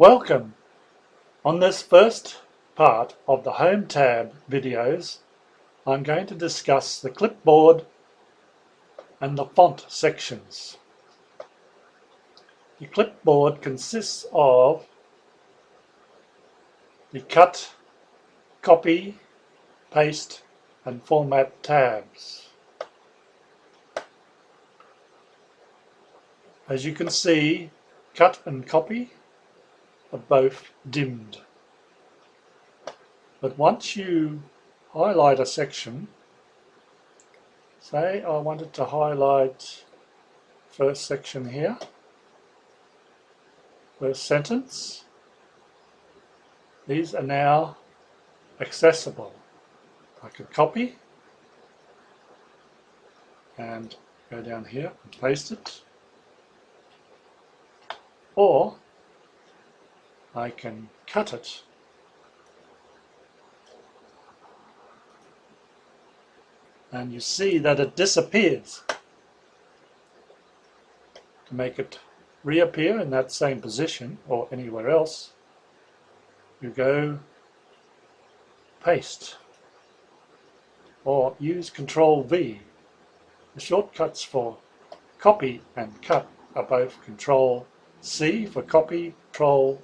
Welcome! On this first part of the Home tab videos, I'm going to discuss the clipboard and the font sections. The clipboard consists of the cut, copy, paste and format tabs. As you can see, cut and copy are both dimmed. But once you highlight a section, say I wanted to highlight first section here, first sentence, these are now accessible. I could copy and go down here and paste it, or I can cut it and you see that it disappears. To make it reappear in that same position or anywhere else, you go paste or use Control V. The shortcuts for copy and cut are both Control C for copy, Control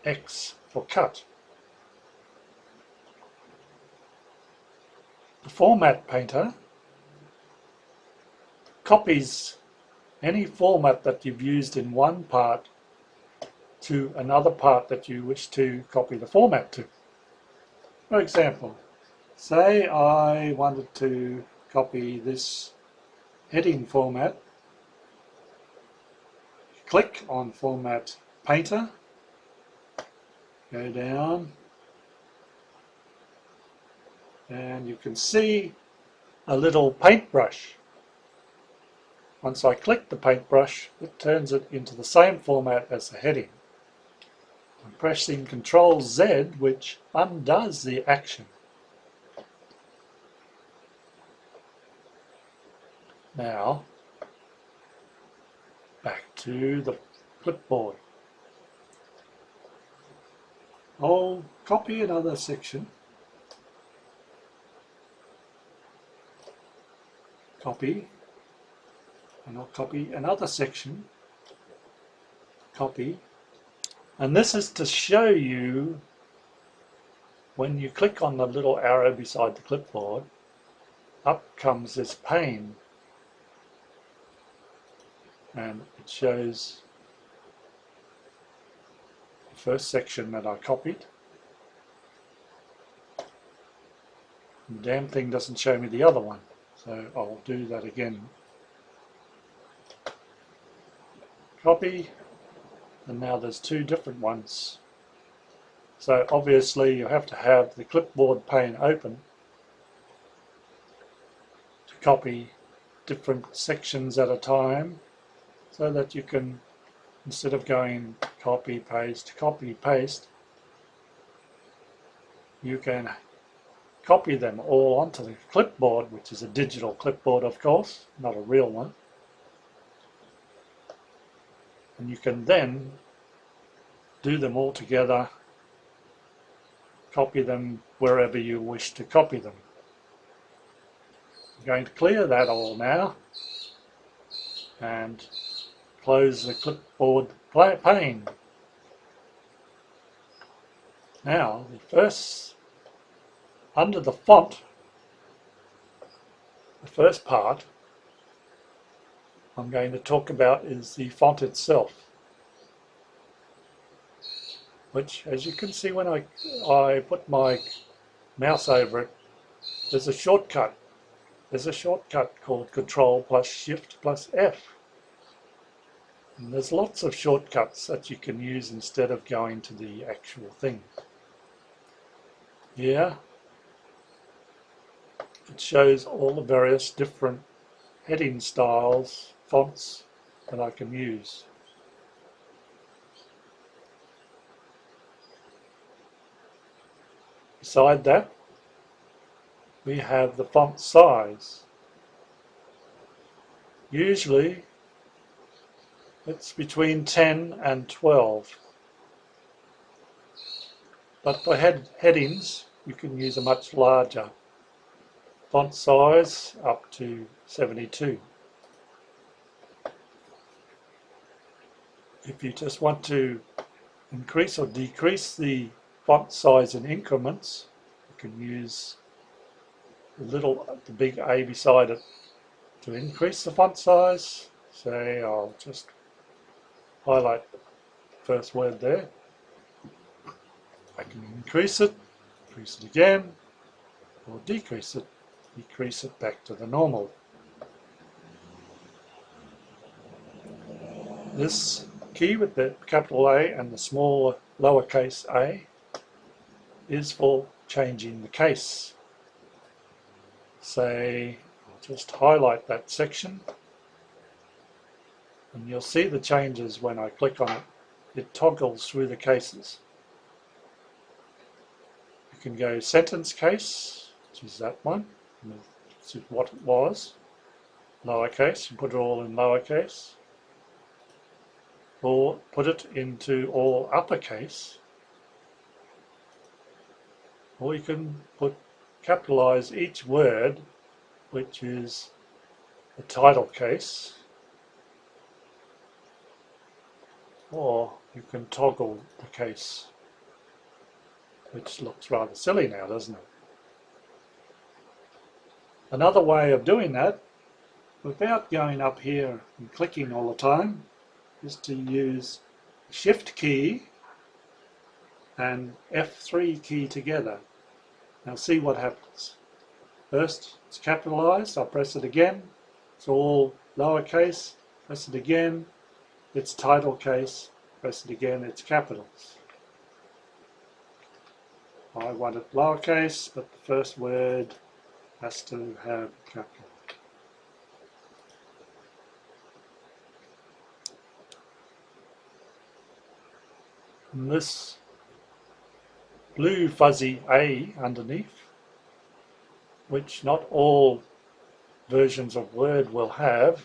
X for cut. The Format Painter copies any format that you've used in one part to another part that you wish to copy the format to. For example, say I wanted to copy this heading format. Click on Format Painter, go down, and you can see a little paintbrush. Once I click the paintbrush, it turns it into the same format as the heading. I'm pressing Control Z, which undoes the action. Now, back to the clipboard. I'll copy another section, copy, and I'll copy another section, copy, and this is to show you when you click on the little arrow beside the clipboard, up comes this pane and it shows the first section that I copied. The damn thing doesn't show me the other one, so I'll do that again. Copy, and now there's two different ones. So obviously you have to have the clipboard pane open to copy different sections at a time, so that you can, instead of going copy paste, you can copy them all onto the clipboard, which is a digital clipboard of course, not a real one. And you can then do them all together, copy them wherever you wish to copy them. I'm going to clear that all now and close the clipboard pane. Now, under the font, the first part I'm going to talk about is the font itself, which, as you can see when I put my mouse over it, there's a shortcut. There's a shortcut called Control plus Shift plus F. And there's lots of shortcuts that you can use instead of going to the actual thing. Here it shows all the various different heading styles, fonts that I can use. Beside that, we have the font size. Usually it's between 10 and 12. But for headings, you can use a much larger font size, up to 72. If you just want to increase or decrease the font size in increments, you can use the big A beside it to increase the font size. Say I'll just highlight the first word there. I can increase it again, or decrease it back to the normal. This key with the capital A and the small lowercase a is for changing the case. Say, I'll just highlight that section, and you'll see the changes when I click on it. It toggles through the cases. You can go sentence case, which is that one, this is what it was, lowercase, you put it all in lowercase, or put it into all uppercase, or you can capitalize each word, which is the title case, or you can toggle the case, which looks rather silly now, doesn't it? Another way of doing that, without going up here and clicking all the time, is to use Shift key and F3 key together. Now see what happens. First it's capitalized, I'll press it again, it's all lowercase, press it again, it's title case, press it again, it's capitals. I want it lowercase, but the first word has to have capital. And this blue fuzzy A underneath, which not all versions of Word will have,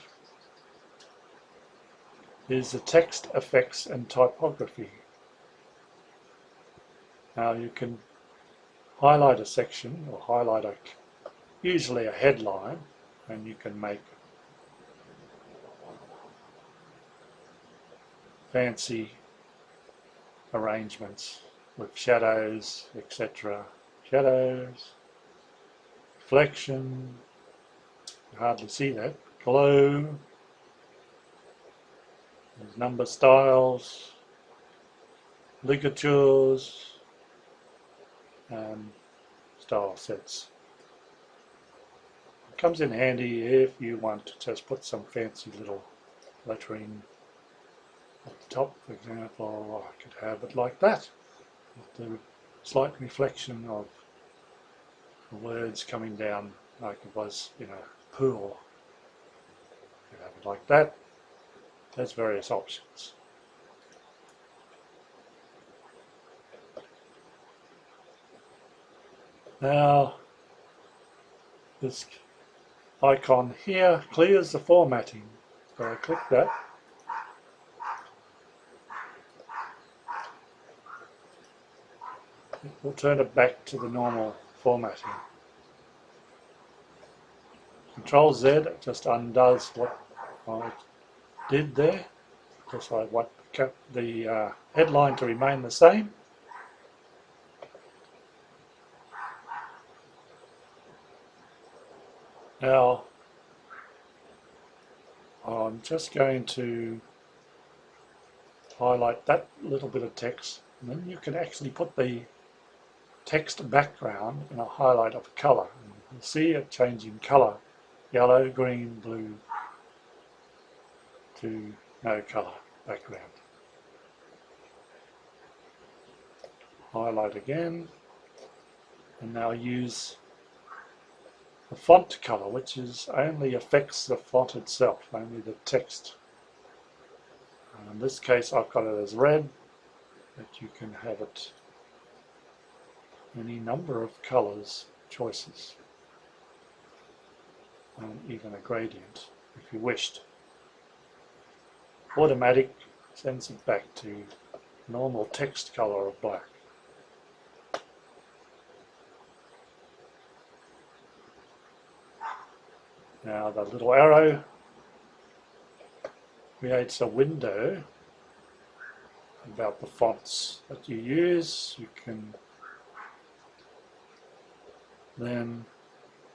is the text effects and typography. Now you can highlight a section, or highlight usually a headline, and you can make fancy arrangements with shadows, etc. Shadows, reflection, you hardly see that, glow, there's number styles, ligatures, and style sets. It comes in handy if you want to just put some fancy little lettering at the top, for example. I could have it like that, with the slight reflection of the words coming down like it was in a pool. You have it like that. There's various options. Now, this icon here clears the formatting. So I click that. It will turn it back to the normal formatting. Control Z just undoes what I did there, because I want the headline to remain the same. Now, I'm just going to highlight that little bit of text, and then you can actually put the text background in a highlight of colour. And you'll see it changing colour, yellow, green, blue, to no colour background. Highlight again, and now use the font colour, which only affects the font itself, only the text. In this case I've got it as red, but you can have it any number of colours choices, and even a gradient if you wished. Automatic sends it back to normal text colour of black. Now the little arrow creates a window about the fonts that you use. You can then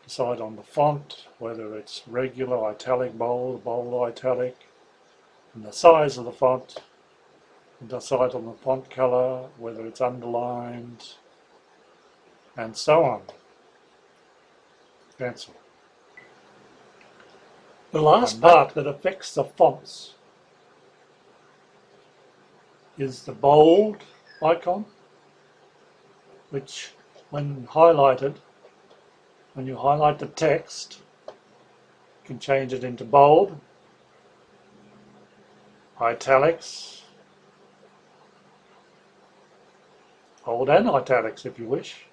decide on the font, whether it's regular, italic, bold, bold, italic, and the size of the font, and decide on the font color, whether it's underlined, and so on. Cancel. The last part that affects the fonts is the bold icon, which when highlighted, when you highlight the text, you can change it into bold, italics, bold and italics if you wish,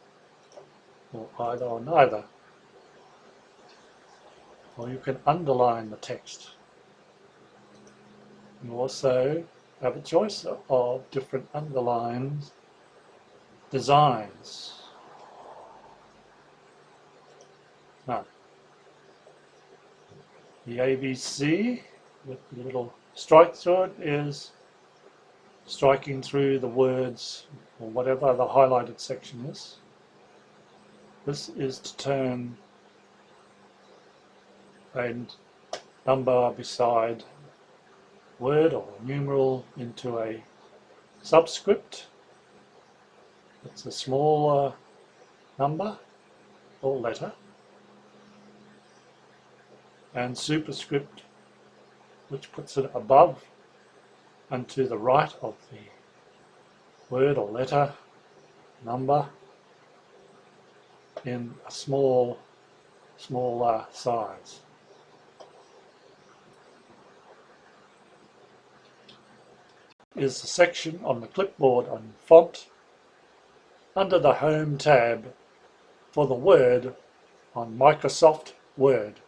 or either or neither. Or you can underline the text. You also have a choice of different underline designs. Now, the ABC with the little strike through it is striking through the words or whatever the highlighted section is. This is to turn a number beside word or numeral into a subscript. It's a smaller number or letter, and superscript, which puts it above and to the right of the word or letter number in a smaller size. Is the section on the Clipboard and Font under the Home tab for the Word on Microsoft Word.